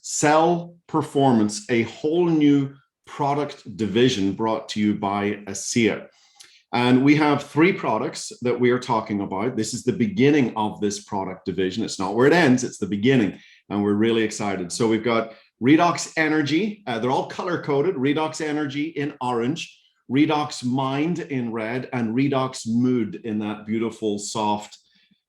Cell Performance, a whole new product division brought to you by Asea. And we have three products that we are talking about. This is the beginning of this product division. It's not where it ends, it's the beginning. And we're really excited. So we've got Redox Energy. They're all color coded. Redox Energy in orange, Redox Mind in red, and Redox Mood in that beautiful, soft,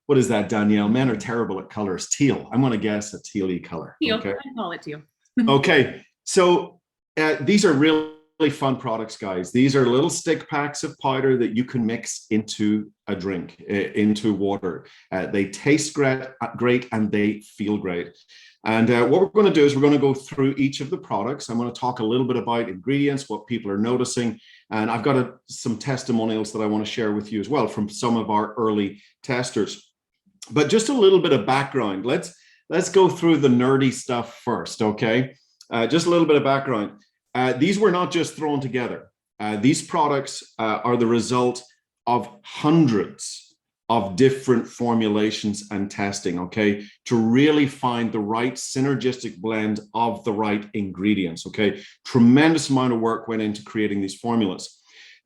what is that, Danielle? Men are terrible at colors. Teal. I'm going to guess a teal-y color. Teal. Okay. I call it teal. Okay. So these are really fun products, guys. These are little stick packs of powder that you can mix into a drink, into water. They taste great, and they feel great. And what we're going to do is we're going to go through each of the products. I'm going to talk a little bit about ingredients, what people are noticing. And I've got some testimonials that I want to share with you as well from some of our early testers. But just a little bit of background. Let's go through the nerdy stuff first, okay? Just a little bit of background. These were not just thrown together. These products are the result of hundreds of different formulations and testing, okay, to really find the right synergistic blend of the right ingredients, okay? Tremendous amount of work went into creating these formulas.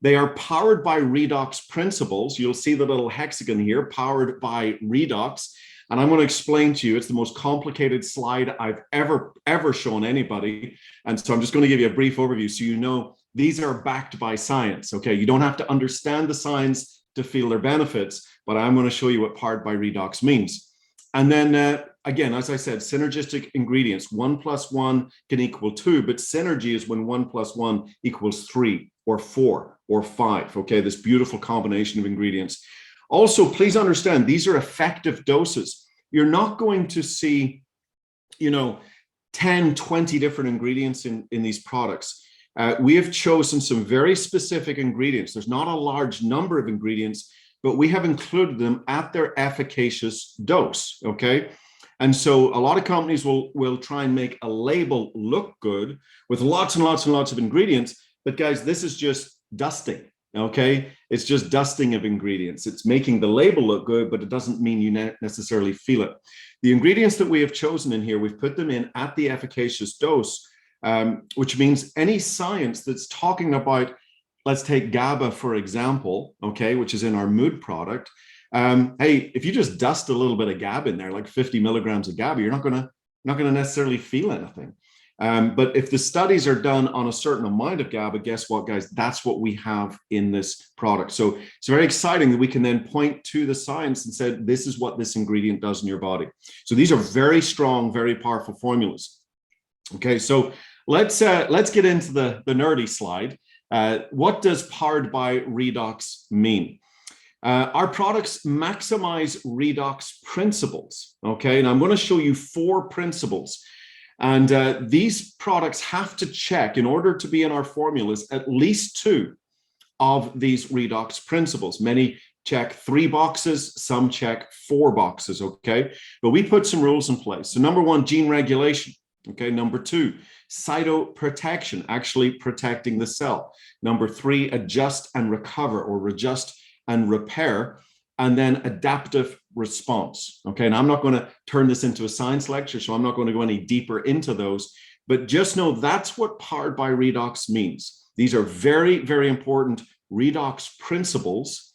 They are powered by Redox principles. You'll see the little hexagon here, powered by Redox. And I'm going to explain to you, it's the most complicated slide I've ever shown anybody. And so I'm just going to give you a brief overview so you know these are backed by science, okay? You don't have to understand the science to feel their benefits, but I'm going to show you what powered by Redox means. And then again, as I said, synergistic ingredients, 1 + 1 can equal 2, but synergy is when 1 + 1 equals 3 or 4 or 5, okay? This beautiful combination of ingredients. Also, please understand, these are effective doses. You're not going to see, 10, 20 different ingredients in these products. We have chosen some very specific ingredients. There's not a large number of ingredients, but we have included them at their efficacious dose, okay? And so a lot of companies will try and make a label look good with lots and lots and lots of ingredients, but guys, this is just dusting, okay? It's just dusting of ingredients. It's making the label look good, but it doesn't mean you necessarily feel it. The ingredients that we have chosen in here, we've put them in at the efficacious dose, which means any science that's talking about, let's take GABA, for example, okay, which is in our Mood product. Hey, if you just dust a little bit of GABA in there, like 50 milligrams of GABA, you're not gonna necessarily feel anything. But if the studies are done on a certain amount of GABA, guess what, guys? That's what we have in this product. So it's very exciting that we can then point to the science and say, this is what this ingredient does in your body. So these are very strong, very powerful formulas. Okay, so let's get into the nerdy slide. What does powered by Redox mean? Our products maximize Redox principles, okay? And I'm going to show you 4 principles. And these products have to check, in order to be in our formulas, at least 2 of these Redox principles. Many check 3 boxes, some check 4 boxes, okay? But we put some rules in place. So number 1, gene regulation, okay? Number 2, cytoprotection, actually protecting the cell. Number 3, adjust and recover, or adjust and repair. And then adaptive response, okay? And I'm not going to turn this into a science lecture, so I'm not going to go any deeper into those, but just know that's what powered by Redox means. These are very, very important Redox principles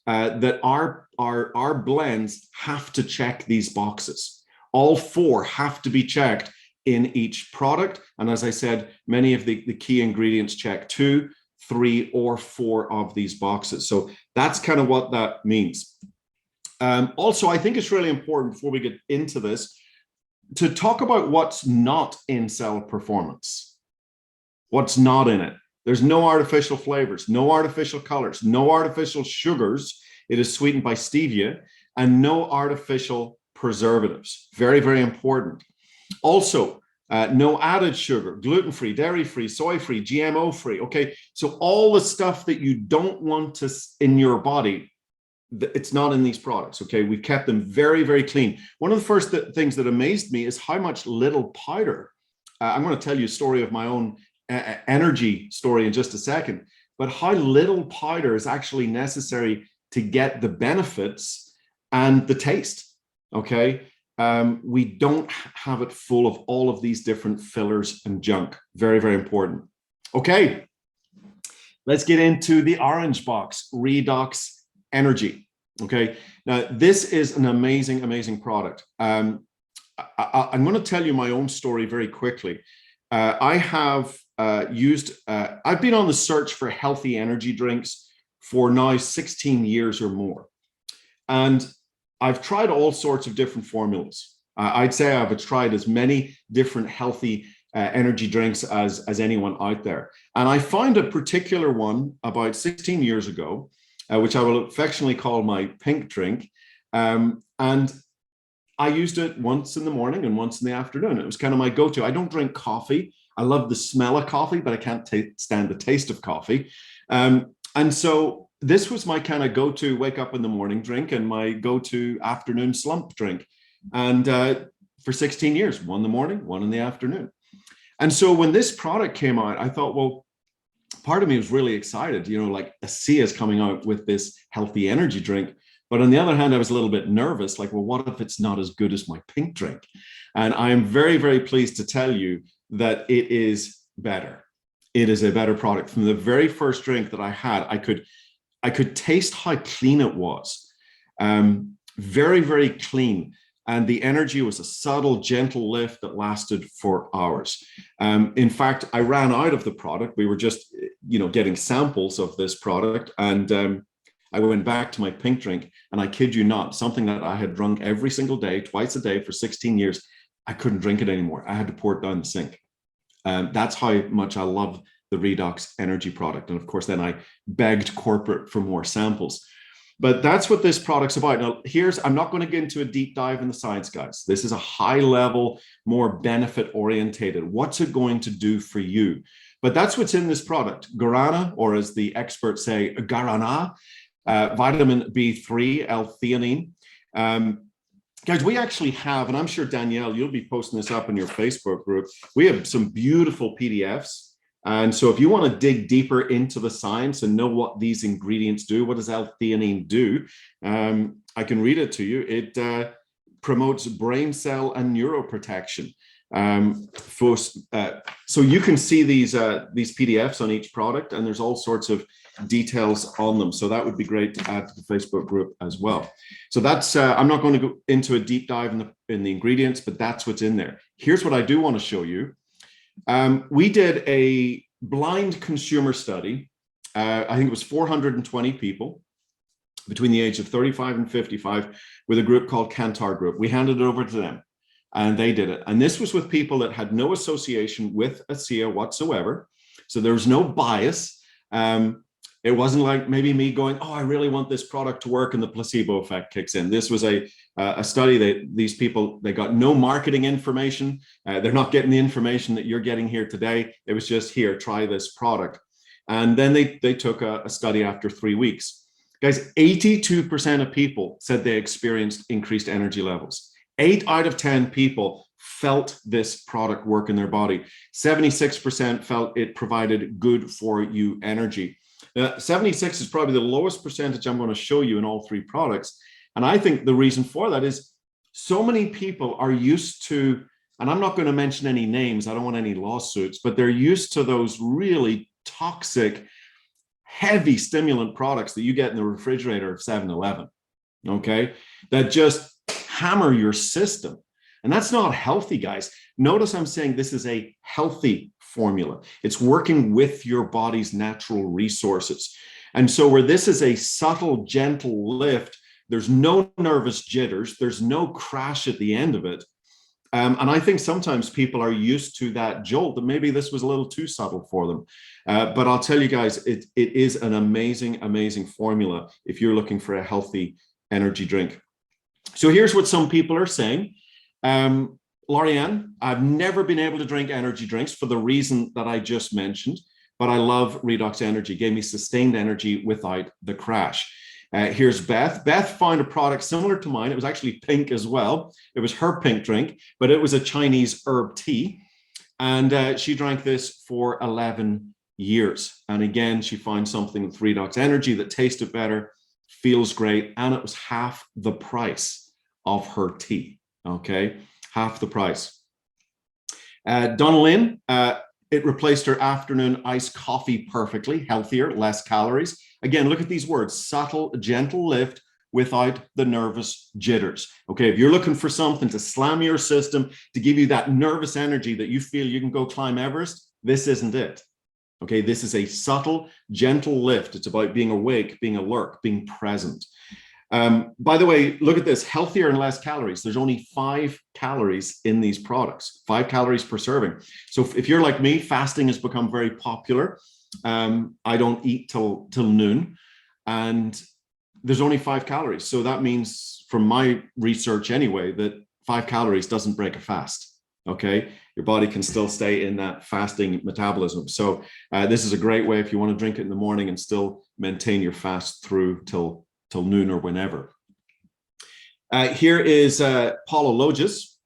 that our blends have to check these boxes. All 4 have to be checked in each product. And as I said, many of the key ingredients check 2, 3, or 4 of these boxes. So that's kind of what that means. Also, I think it's really important, before we get into this, to talk about what's not in Cell Performance. What's not in it. There's no artificial flavors, no artificial colors, no artificial sugars. It is sweetened by stevia, and no artificial preservatives. Very, very important. Also, no added sugar, gluten-free, dairy-free, soy-free, GMO-free, okay? So all the stuff that you don't want in your body, it's not in these products, okay? We've kept them very, very clean. One of the first things that amazed me is how much little powder. I'm going to tell you a story of my own energy story in just a second, but how little powder is actually necessary to get the benefits and the taste, okay? we don't have it full of all of these different fillers and junk. Very, very important. Okay, let's get into the orange box, Redox Energy. Okay, now this is an amazing, amazing product. I'm going to tell you my own story very quickly. I have I've been on the search for healthy energy drinks for now 16 years or more. And I've tried all sorts of different formulas. I'd say I've tried as many different healthy energy drinks as anyone out there. And I found a particular one about 16 years ago, which I will affectionately call my pink drink. And I used it once in the morning and once in the afternoon. It was kind of my go-to. I don't drink coffee. I love the smell of coffee, but I can't stand the taste of coffee. And so this was my kind of go-to wake up in the morning drink and my go-to afternoon slump drink. And for 16 years, one in the morning, one in the afternoon. And so when this product came out, I thought, well, part of me was really excited, you know, like Asea is coming out with this healthy energy drink. But on the other hand, I was a little bit nervous, like, well, what if it's not as good as my pink drink? And I am very, very pleased to tell you that it is better. It is a better product. From the very first drink that I had, I could taste how clean it was. Very, very clean. And the energy was a subtle, gentle lift that lasted for hours. In fact, I ran out of the product. We were just, you know, getting samples of this product. And I went back to my pink drink, and I kid you not, something that I had drunk every single day, twice a day for 16 years, I couldn't drink it anymore. I had to pour it down the sink. That's how much I love the Redox Energy product. And of course, then I begged corporate for more samples. But that's what this product's about. Now, I'm not going to get into a deep dive in the science, guys. This is a high level, more benefit orientated. What's it going to do for you? But that's what's in this product. Guarana, or as the experts say, guarana, vitamin B3, L-theanine. Guys, we actually have, and I'm sure Danielle, you'll be posting this up in your Facebook group. We have some beautiful PDFs. And so if you want to dig deeper into the science and know what these ingredients do, what does L-theanine do? I can read it to you. It promotes brain cell and neuroprotection. So you can see these PDFs on each product, and there's all sorts of details on them. So that would be great to add to the Facebook group as well. So that's, I'm not going to go into a deep dive in the ingredients, but that's what's in there. Here's what I do want to show you. We did a blind consumer study. I think it was 420 people between the age of 35 and 55 with a group called Kantar Group. We handed it over to them and they did it. And this was with people that had no association with Asea whatsoever. So there was no bias. It wasn't like maybe me going, oh, I really want this product to work and the placebo effect kicks in. This was a study that these people, they got no marketing information. They're not getting the information that you're getting here today. It was just here, try this product. And then they took a study after 3 weeks. Guys, 82% of people said they experienced increased energy levels. 8 out of 10 people felt this product work in their body. 76% felt it provided good for you energy. 76 is probably the lowest percentage I'm going to show you in all 3 products. And I think the reason for that is so many people are used to, and I'm not going to mention any names, I don't want any lawsuits, but they're used to those really toxic, heavy stimulant products that you get in the refrigerator of 7-Eleven, okay? That just hammer your system. And that's not healthy, guys. Notice I'm saying this is a healthy formula. It's working with your body's natural resources. And so where this is a subtle, gentle lift, there's no nervous jitters, there's no crash at the end of it. And I think sometimes people are used to that jolt, and maybe this was a little too subtle for them. But I'll tell you guys, it is an amazing, amazing formula if you're looking for a healthy energy drink. So here's what some people are saying. Lorianne, I've never been able to drink energy drinks for the reason that I just mentioned, but I love Redox Energy. It gave me sustained energy without the crash. Here's Beth. Beth found a product similar to mine. It was actually pink as well. It was her pink drink, but it was a Chinese herb tea. And she drank this for 11 years. And again, she found something with Redox Energy that tasted better, feels great, and it was half the price of her tea. okay? Half the price. Dunlin, it replaced her afternoon iced coffee perfectly, healthier, less calories. Again, look at these words: subtle, gentle lift without the nervous jitters. Okay, if you're looking for something to slam your system, to give you that nervous energy that you feel you can go climb Everest, this isn't it. Okay, this is a subtle, gentle lift. It's about being awake, being alert, being present. By the way, look at this: healthier and less calories. There's only 5 calories in these products, 5 calories per serving. So if you're like me, fasting has become very popular. I don't eat till noon, and there's only 5 calories. So that means, from my research anyway, that 5 calories doesn't break a fast. Okay, your body can still stay in that fasting metabolism. So this is a great way if you want to drink it in the morning and still maintain your fast through till noon or whenever. Here is Paula Loges.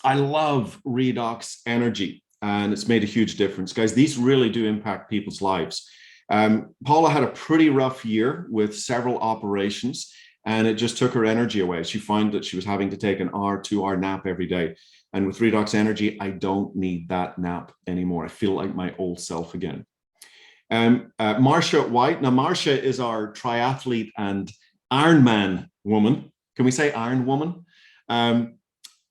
I love Redox Energy, and it's made a huge difference. Guys, these really do impact people's lives. Paula had a pretty rough year with several operations, and it just took her energy away. She found that she was having to take an hour, 2-hour nap every day. And with Redox Energy, I don't need that nap anymore. I feel like my old self again. Marcia White. Now, Marcia is our triathlete and Ironman woman. Can we say Iron Woman?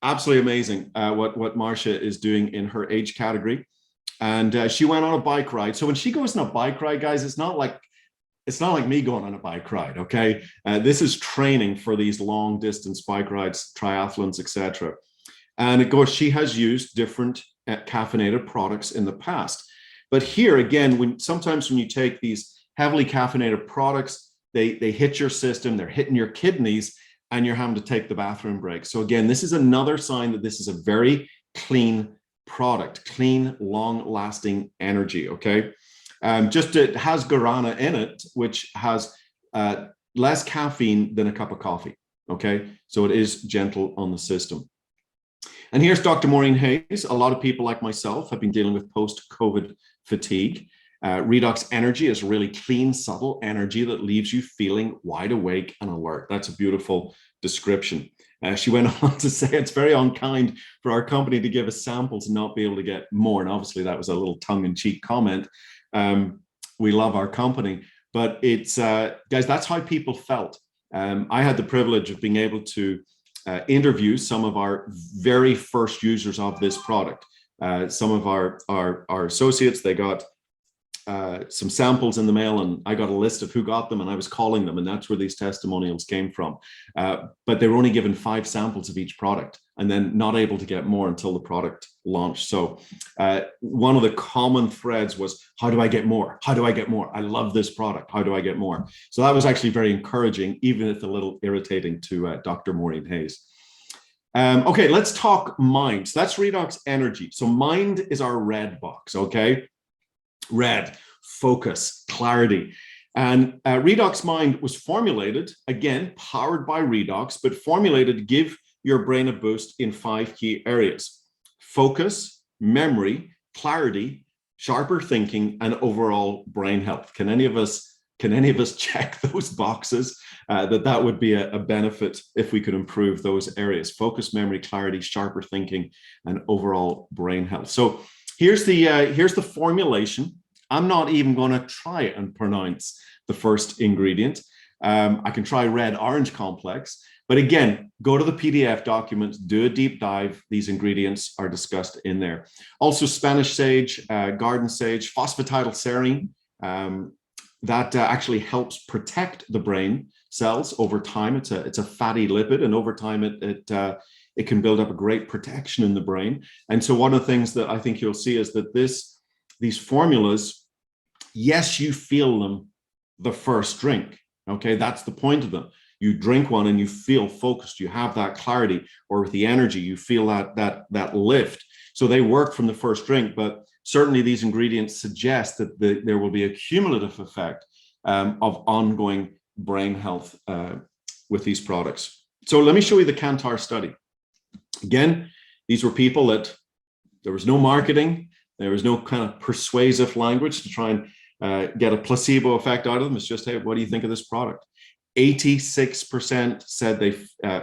Absolutely amazing what Marcia is doing in her age category. And she went on a bike ride. So when she goes on a bike ride, guys, it's not like me going on a bike ride, okay? This is training for these long distance bike rides, triathlons, etc. And of course, she has used different caffeinated products in the past. But here again, sometimes when you take these heavily caffeinated products, they hit your system, they're hitting your kidneys, and you're having to take the bathroom break. So again, this is another sign that this is a very clean product, clean, long-lasting energy, okay? It has guarana in it, which has less caffeine than a cup of coffee, okay? So it is gentle on the system. And here's Dr. Maureen Hayes. A lot of people like myself have been dealing with post-COVID fatigue. Redox Energy is really clean, subtle energy that leaves you feeling wide awake and alert. That's a beautiful description. She went on to say it's very unkind for our company to give us samples and not be able to get more. And obviously that was a little tongue-in-cheek comment. We love our company, but it's, guys, that's how people felt. I had the privilege of being able to interview some of our very first users of this product. Some of our associates, they got some samples in the mail, and I got a list of who got them, and I was calling them, and that's where these testimonials came from. But they were only given 5 samples of each product and then not able to get more until the product launched. So one of the common threads was, how do I get more? How do I get more? I love this product. How do I get more? So that was actually very encouraging, even if a little irritating to Dr. Maureen Hayes. Okay, let's talk mind. So that's Redox Energy. So mind is our red box, okay? Red, focus, clarity. And Redox Mind was formulated, again, powered by Redox, but formulated to give your brain a boost in 5 key areas: focus, memory, clarity, sharper thinking, and overall brain health. Can any of us check those boxes? That would be a benefit if we could improve those areas: focus, memory, clarity, sharper thinking, and overall brain health. So here's the formulation. I'm not even going to try and pronounce the first ingredient. I can try red-orange complex, but again, go to the PDF documents, do a deep dive. These ingredients are discussed in there. Also, Spanish sage, garden sage, phosphatidylserine, that actually helps protect the brain cells over time. It's a fatty lipid, and over time it can build up a great protection in the brain. And so one of the things that I think you'll see is that these formulas, yes, you feel them the first drink. Okay, that's the point of them. You drink one and you feel focused, you have that clarity, or with the energy, you feel that lift. So they work from the first drink, but certainly these ingredients suggest that there will be a cumulative effect of ongoing brain health with these products. So let me show you the Kantar study. Again, these were people that there was no marketing, there was no kind of persuasive language to try and get a placebo effect out of them. It's just, hey, what do you think of this product? 86% said they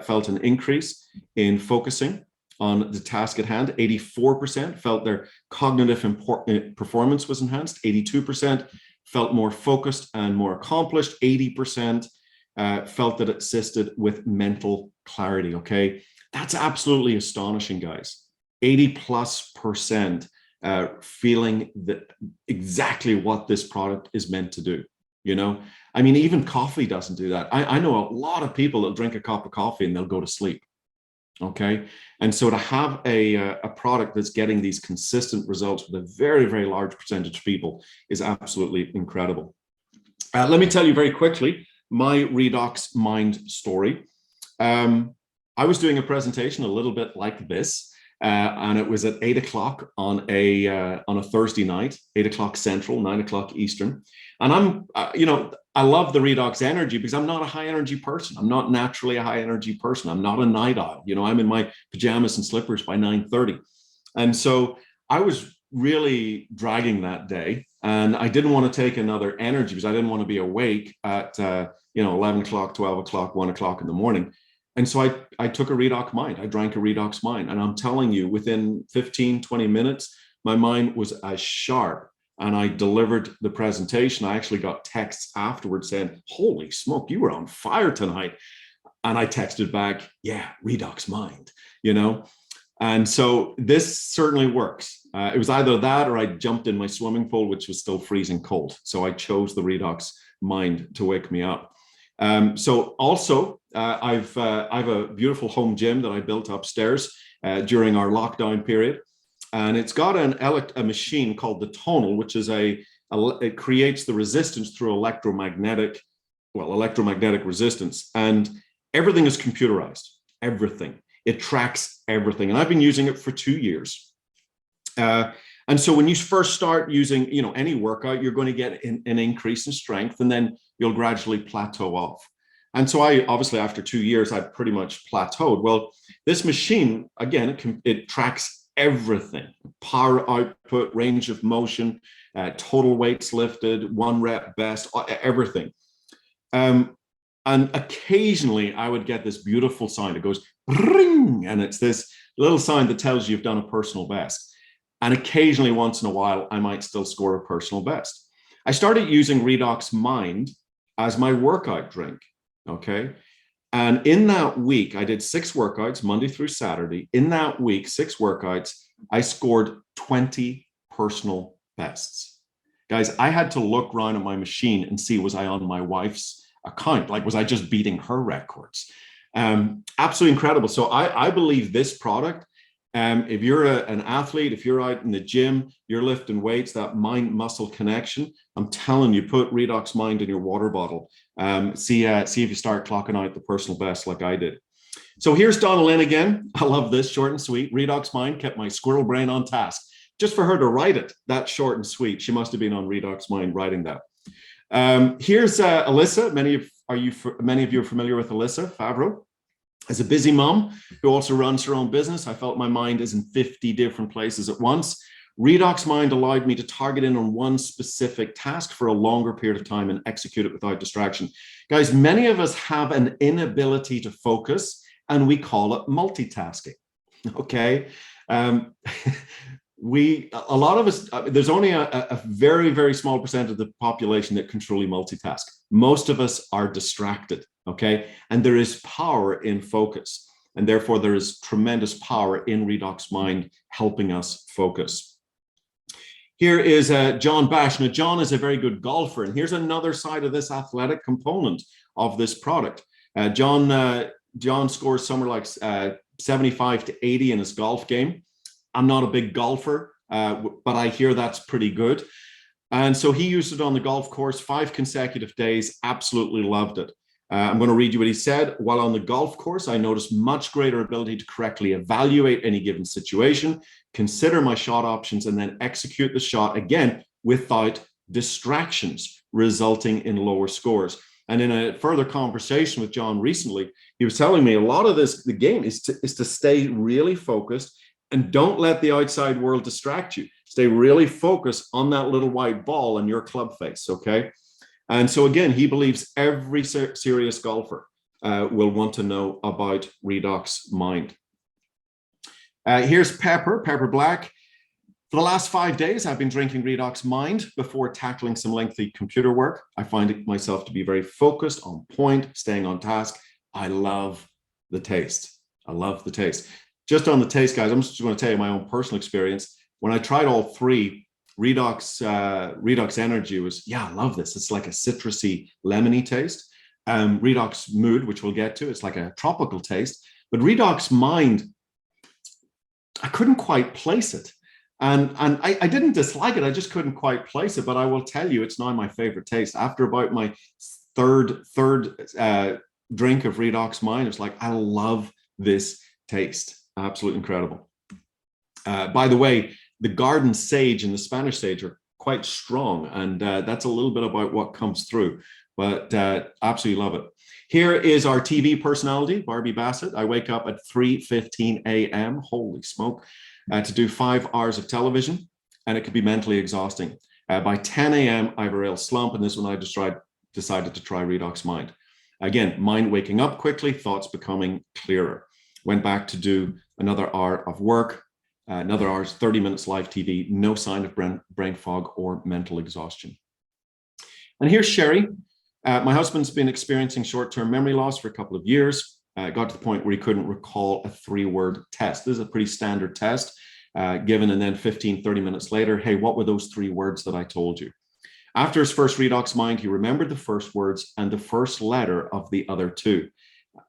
felt an increase in focusing on the task at hand. 84% felt their cognitive performance was enhanced. 82% felt more focused and more accomplished. 80% felt that it assisted with mental clarity. Okay, that's absolutely astonishing, guys. 80+% feeling that exactly what this product is meant to do. You know, I mean, even coffee doesn't do that. I know a lot of people that drink a cup of coffee and they'll go to sleep. Okay, and so to have a product that's getting these consistent results with a very, very large percentage of people is absolutely incredible. Let me tell you very quickly my Redox Mind story. I was doing a presentation a little bit like this, and it was at 8 o'clock on a Thursday night, 8 o'clock Central, 9 o'clock Eastern. And I'm, I love the Redox energy because I'm not a high energy person. I'm not naturally a high energy person. I'm not a night owl. You know, I'm in my pajamas and slippers by 9:30. And so I was really dragging that day, and I didn't want to take another energy because I didn't want to be awake at 11 o'clock, 12 o'clock, 1 o'clock in the morning. And so I took a Redox Mind. I drank a Redox Mind, and I'm telling you, within 15, 20 minutes, my mind was as sharp, and I delivered the presentation. I actually got texts afterwards saying, "Holy smoke, you were on fire tonight." And I texted back, "Yeah, Redox Mind, you know." And so this certainly works. It was either that or I jumped in my swimming pool, which was still freezing cold. So I chose the Redox Mind to wake me up. So also, I've a beautiful home gym that I built upstairs during our lockdown period. And it's got a machine called the tonal, which is it creates the resistance through electromagnetic resistance. And everything is computerized, everything. It tracks everything. And I've been using it for 2 years. And so when you first start using, any workout, you're going to get an increase in strength, and then you'll gradually plateau off. And so obviously after 2 years, I'd pretty much plateaued. Well, this machine, again, it tracks everything: power output, range of motion, total weights lifted, 1 rep best, everything. And occasionally I would get this beautiful sound. It goes ring, and it's this little sound that tells you you've done a personal best. And occasionally, once in a while, I might still score a personal best. I started using Redox Mind as my workout drink, okay? And in that week, I did 6 workouts, Monday through Saturday. In that week, 6 workouts, I scored 20 personal bests. Guys, I had to look around at my machine and see, was I on my wife's account? Like, was I just beating her records? Absolutely incredible. So I believe this product, if you're an athlete, if you're out in the gym, you're lifting weights, that mind-muscle connection, I'm telling you, put Redox Mind in your water bottle. See if you start clocking out the personal best like I did. So here's Donna Lynn again. I love this, short and sweet. Redox Mind kept my squirrel brain on task. Just for her to write it that short and sweet, she must have been on Redox Mind writing that. Here's Alyssa. Many of you are familiar with Alyssa Favreau. As a busy mom who also runs her own business, I felt my mind is in 50 different places at once. Redox Mind allowed me to target in on one specific task for a longer period of time and execute it without distraction. Guys, many of us have an inability to focus, and we call it multitasking. Okay. A lot of us, there's only a very, very small percent of the population that can truly multitask. Most of us are distracted, okay? And there is power in focus, and therefore there is tremendous power in Redox Mind helping us focus. Here is John Bash. Now, John is a very good golfer, and here's another side of this athletic component of this product. John scores somewhere like 75 to 80 in his golf game. I'm not a big golfer, but I hear that's pretty good. And so he used it on the golf course 5 consecutive days, absolutely loved it. I'm going to read you what he said. While on the golf course, I noticed much greater ability to correctly evaluate any given situation, consider my shot options, and then execute the shot again without distractions, resulting in lower scores. And in a further conversation with John recently, he was telling me a lot of the game is to stay really focused. And don't let the outside world distract you. Stay really focused on that little white ball and your club face, okay? And so again, he believes every serious golfer will want to know about Redox Mind. Here's Pepper Black. For the last 5 days, I've been drinking Redox Mind before tackling some lengthy computer work. I find myself to be very focused, on point, staying on task. I love the taste. I love the taste. Just on the taste, guys, I'm just going to tell you my own personal experience. When I tried all three, Redox Energy was, yeah, I love this. It's like a citrusy, lemony taste. Redox Mood, which we'll get to, it's like a tropical taste. But Redox Mind, I couldn't quite place it. And I didn't dislike it. I just couldn't quite place it. But I will tell you, it's now my favorite taste. After about my third drink of Redox Mind, it's like, I love this taste. Absolutely incredible. By the way, the garden sage and the Spanish sage are quite strong. And that's a little bit about what comes through. But absolutely love it. Here is our TV personality, Barbie Bassett. I wake up at 3:15 a.m. Holy smoke. To do 5 hours of television, and it could be mentally exhausting. By 10 a.m., I have a real slump, and this is when I decided to try Redox Mind. Again, mind waking up quickly, thoughts becoming clearer. Went back to do another hour of work, another hour's 30 minutes live TV, no sign of brain fog or mental exhaustion. And here's Sherry. My husband's been experiencing short-term memory loss for a couple of years. Got to the point where he couldn't recall a 3-word test. This is a pretty standard test given, and then 15, 30 minutes later, hey, what were those 3 words that I told you? After his first Redox Mind, he remembered the first words and the first letter of the other 2.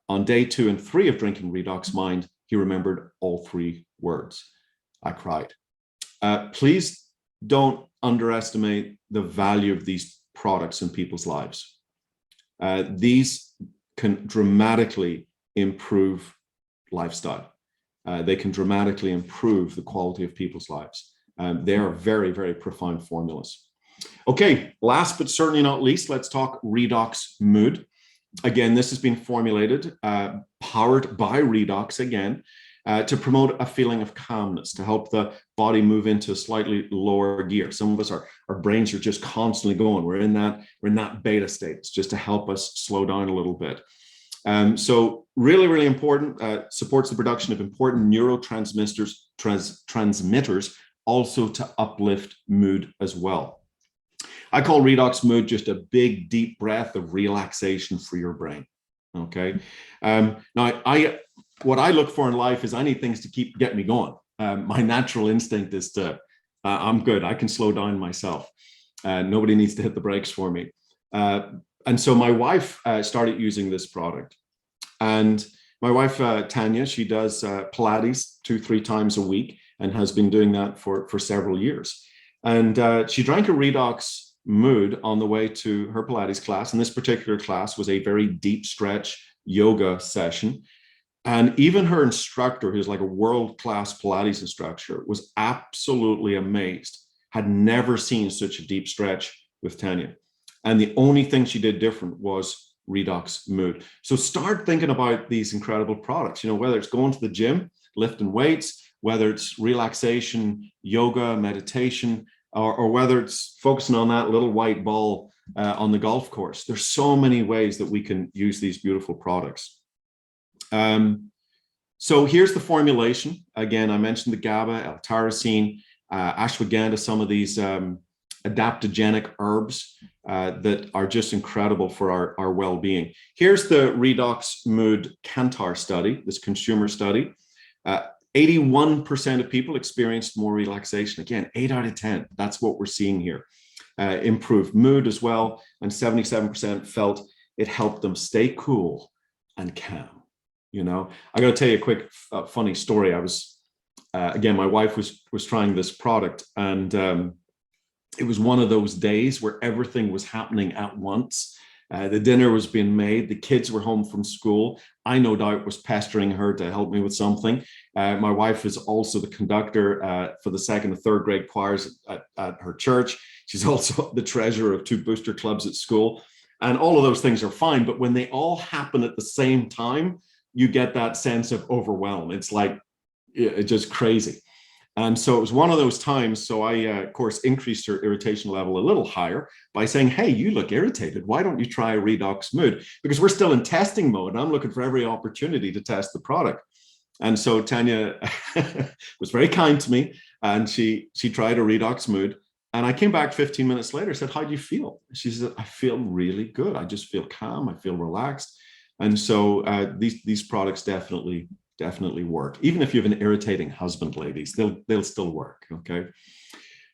On day 2 and 3 of drinking Redox Mind, he remembered all 3 words. I cried. Please don't underestimate the value of these products in people's lives. These can dramatically improve lifestyle. They can dramatically improve the quality of people's lives. They are very, very profound formulas. Okay, last but certainly not least, let's talk Redox Mood. Again, this has been formulated, powered by Redox again, to promote a feeling of calmness, to help the body move into a slightly lower gear. Some of us, our brains are just constantly going. We're in that beta state. It's just to help us slow down a little bit. So really, really important, supports the production of important neurotransmitters, transmitters, also to uplift mood as well. I call Redox Mood just a big, deep breath of relaxation for your brain. Okay. Now, what I look for in life is I need things to get me going. My natural instinct is to, I'm good. I can slow down myself. Nobody needs to hit the brakes for me. And so my wife started using this product. And my wife, Tanya, she does Pilates 2-3 times a week and has been doing that for several years. And she drank a Redox Mood on the way to her Pilates class. And this particular class was a very deep stretch yoga session. And even her instructor, who's like a world-class Pilates instructor, was absolutely amazed, had never seen such a deep stretch with Tanya. And the only thing she did different was Redox Mood. So start thinking about these incredible products, whether it's going to the gym, lifting weights, whether it's relaxation, yoga, meditation, or whether it's focusing on that little white ball on the golf course. There's so many ways that we can use these beautiful products. So here's the formulation. Again, I mentioned the GABA, L-tyrosine, ashwagandha, some of these adaptogenic herbs that are just incredible for our well-being. Here's the Redox Mood Kantar study, this consumer study. 81% of people experienced more relaxation. Again, 8 out of 10. That's what we're seeing here. Improved mood as well, and 77% felt it helped them stay cool and calm. I got to tell you a quick funny story. I was, again, my wife was trying this product, and it was one of those days where everything was happening at once. The dinner was being made. The kids were home from school. I no doubt was pestering her to help me with something. My wife is also the conductor for the 2nd and 3rd grade choirs at her church. She's also the treasurer of 2 booster clubs at school. And all of those things are fine. But when they all happen at the same time, you get that sense of overwhelm. It's like, it's just crazy. And so it was one of those times. So I, of course, increased her irritation level a little higher by saying, hey, you look irritated. Why don't you try Redox Mood? Because we're still in testing mode. And I'm looking for every opportunity to test the product. And so Tanya was very kind to me, and she tried a Redox Mood. And I came back 15 minutes later, said, how do you feel? She said, I feel really good. I just feel calm. I feel relaxed. And so these products definitely work. Even if you have an irritating husband, ladies, they'll still work. Okay.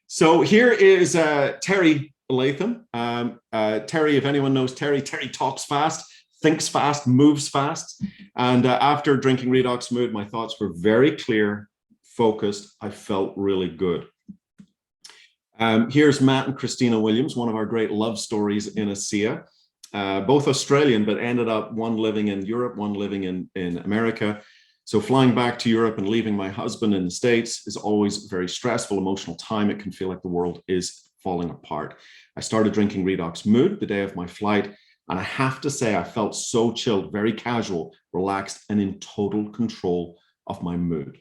So here is Terry Latham. Terry, if anyone knows Terry talks fast, thinks fast, moves fast. And after drinking Redox Mood, my thoughts were very clear, focused. I felt really good. Here's Matt and Christina Williams, one of our great love stories in Asea. Both Australian, but ended up one living in Europe, one living in America. So flying back to Europe and leaving my husband in the States is always a very stressful, emotional time. It can feel like the world is falling apart. I started drinking Redox Mood the day of my flight, and I have to say I felt so chilled, very casual, relaxed, and in total control of my mood.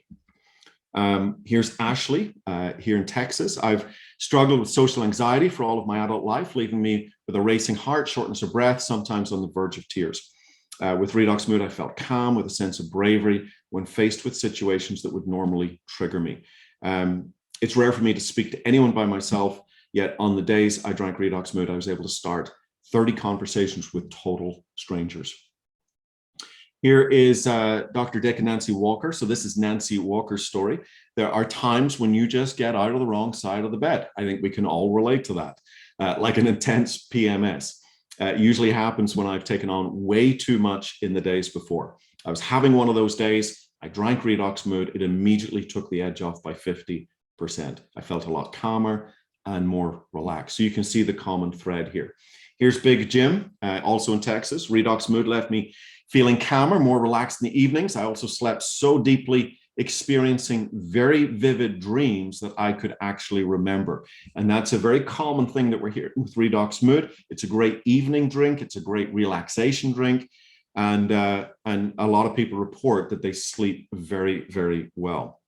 Here's Ashley here in Texas. I've struggled with social anxiety for all of my adult life, leaving me with a racing heart, shortness of breath, sometimes on the verge of tears. With Redox Mood, I felt calm with a sense of bravery when faced with situations that would normally trigger me. It's rare for me to speak to anyone by myself, yet on the days I drank Redox Mood, I was able to start 30 conversations with total strangers. Here is Dr. Dick and Nancy Walker. So this is Nancy Walker's story. There are times when you just get out of the wrong side of the bed. I think we can all relate to that, like an intense PMS. It usually happens when I've taken on way too much in the days before. I was having one of those days. I drank Redox Mood. It immediately took the edge off by 50%. I felt a lot calmer and more relaxed. So you can see the common thread here. Here's Big Jim, also in Texas. Redox Mood left me feeling calmer, more relaxed in the evenings. I also slept so deeply, experiencing very vivid dreams that I could actually remember. And that's a very common thing that we're hearing with Redox Mood. It's a great evening drink. It's a great relaxation drink. And a lot of people report that they sleep very, very well.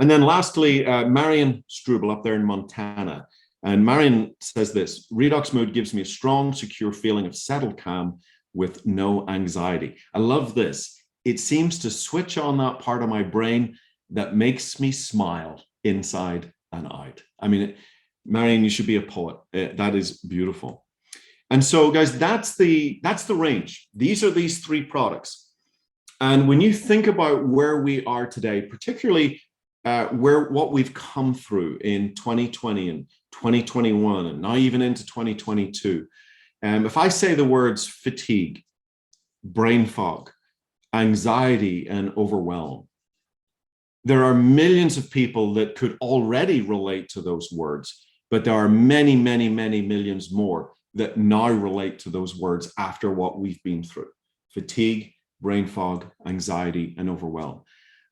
And then lastly, Marion Struble up there in Montana. And Marion says this: Redox Mood gives me a strong, secure feeling of settled calm with no anxiety. I love this. It seems to switch on that part of my brain that makes me smile inside and out. I mean, Marion, you should be a poet. That is beautiful. And so, guys, that's the range. These are these three products. And when you think about where we are today, particularly what we've come through in 2020 and 2021, and now even into 2022, if I say the words fatigue, brain fog, anxiety, and overwhelm, there are millions of people that could already relate to those words, but there are many, many, many millions more that now relate to those words after what we've been through: fatigue, brain fog, anxiety, and overwhelm.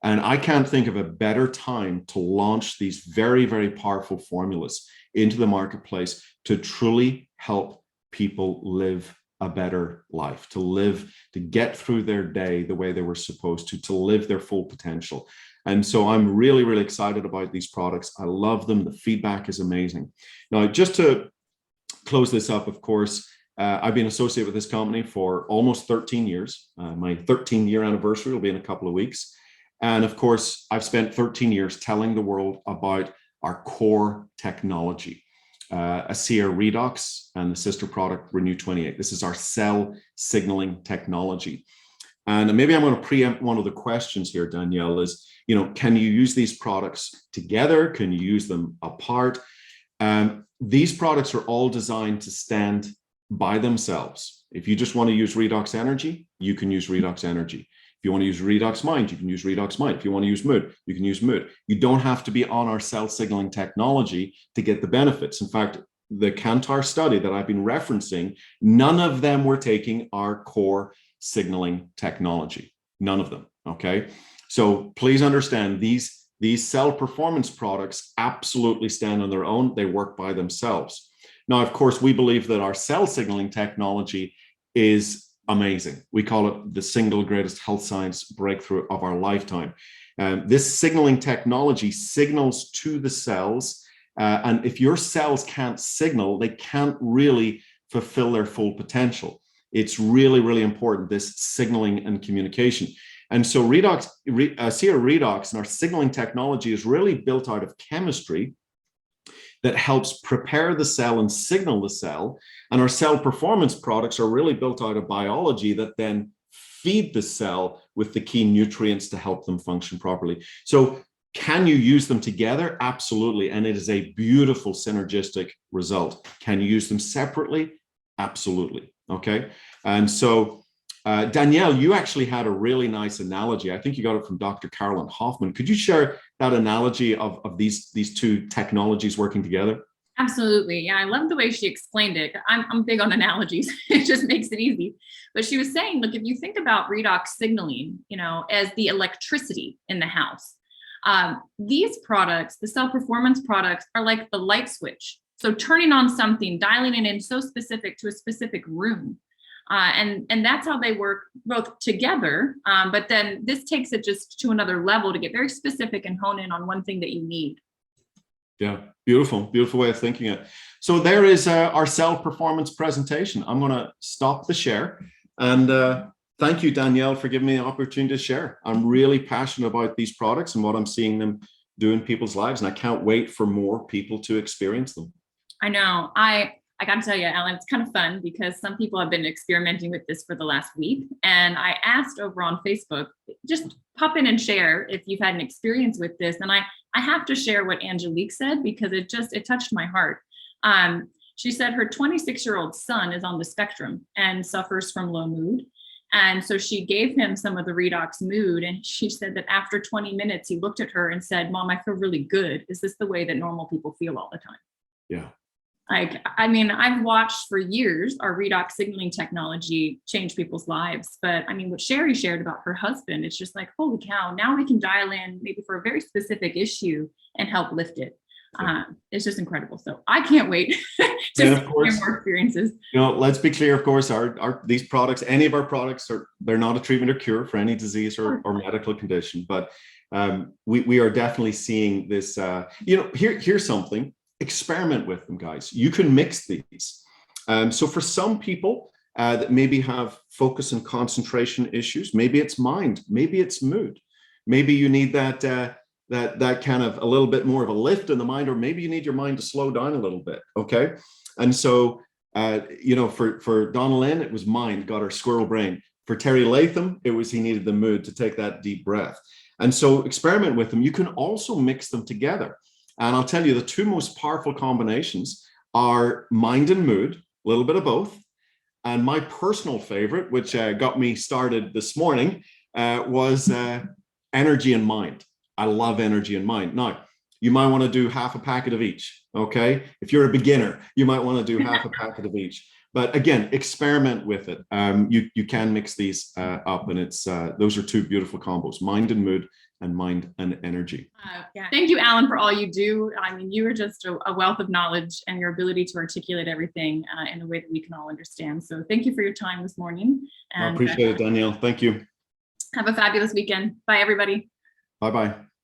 And I can't think of a better time to launch these very, very powerful formulas into the marketplace to truly help people live a better life, to get through their day the way they were supposed to live their full potential. And so I'm really, really excited about these products. I love them. The feedback is amazing. Now, just to close this up, of course, I've been associated with this company for almost 13 years. My 13-year anniversary will be in a couple of weeks. And of course, I've spent 13 years telling the world about our core technology, Asea Redox and the sister product Renew 28. This is our cell signaling technology. And maybe I'm going to preempt one of the questions here, Danielle, is, can you use these products together? Can you use them apart? These products are all designed to stand by themselves. If you just want to use Redox Energy, you can use Redox Energy. If you want to use Redox Mind, you can use Redox Mind. If you want to use Mood, you can use Mood. You don't have to be on our cell signaling technology to get the benefits. In fact, the Kantar study that I've been referencing, none of them were taking our core signaling technology. None of them, okay? So please understand, these cell performance products absolutely stand on their own. They work by themselves. Now, of course, we believe that our cell signaling technology is amazing. We call it the single greatest health science breakthrough of our lifetime. This signaling technology signals to the cells, and if your cells can't signal, they can't really fulfill their full potential. It's really, really important, this signaling and communication. And so Asea Redox and our signaling technology is really built out of chemistry that helps prepare the cell and signal the cell. And our cell performance products are really built out of biology that then feed the cell with the key nutrients to help them function properly. So can you use them together? Absolutely. And it is a beautiful synergistic result. Can you use them separately? Absolutely. Okay. And so Danielle, you actually had a really nice analogy. I think you got it from Dr. Carolyn Hoffman. Could you share that analogy of these two technologies working together? Absolutely. Yeah, I love the way she explained it. I'm big on analogies. It just makes it easy. But she was saying, look, if you think about redox signaling, as the electricity in the house, these products, the cell performance products, are like the light switch. So turning on something, dialing it in so specific to a specific room. And that's how they work both together. But then this takes it just to another level to get very specific and hone in on one thing that you need. Yeah, beautiful way of thinking it. So there is our cell performance presentation. I'm going to stop the share. And thank you, Danielle, for giving me the opportunity to share. I'm really passionate about these products and what I'm seeing them do in people's lives. And I can't wait for more people to experience them. I know. I got to tell you, Alan, it's kind of fun because some people have been experimenting with this for the last week. And I asked over on Facebook, just pop in and share if you've had an experience with this. And I have to share what Angelique said because it touched my heart. She said her 26-year-old son is on the spectrum and suffers from low mood. And so she gave him some of the Redox mood. And she said that after 20 minutes, he looked at her and said, Mom, I feel really good. Is this the way that normal people feel all the time? Yeah. I've watched for years our redox signaling technology change people's lives. But what Sherry shared about her husband, it's just like, holy cow, now we can dial in maybe for a very specific issue and help lift it. It's just incredible. So I can't wait to see more experiences. Let's be clear, of course, these products, any of our products, they're not a treatment or cure for any disease or medical condition. But we are definitely seeing this. Here's something. Experiment with them, guys. You can mix these. So for some people that maybe have focus and concentration issues, maybe it's mind, maybe it's mood, maybe you need that kind of a little bit more of a lift in the mind, or maybe you need your mind to slow down a little bit. Okay, and so for Donna Lynn, it was mind, got her squirrel brain. For Terry Latham, it was he needed the mood to take that deep breath. And so experiment with them. You can also mix them together. And I'll tell you, the two most powerful combinations are mind and mood, a little bit of both. And my personal favorite, which got me started this morning, was energy and mind. I love energy and mind. Now, you might want to do half a packet of each, okay? If you're a beginner, you might want to do half a packet of each. But again, experiment with it. You can mix these up, and it's those are two beautiful combos: mind and mood, and mind and energy. Thank you, Alan, for all you do. You are just a wealth of knowledge, and your ability to articulate everything in a way that we can all understand. So thank you for your time this morning. And I appreciate it, Danielle. Thank you. Have a fabulous weekend. Bye, everybody. Bye-bye.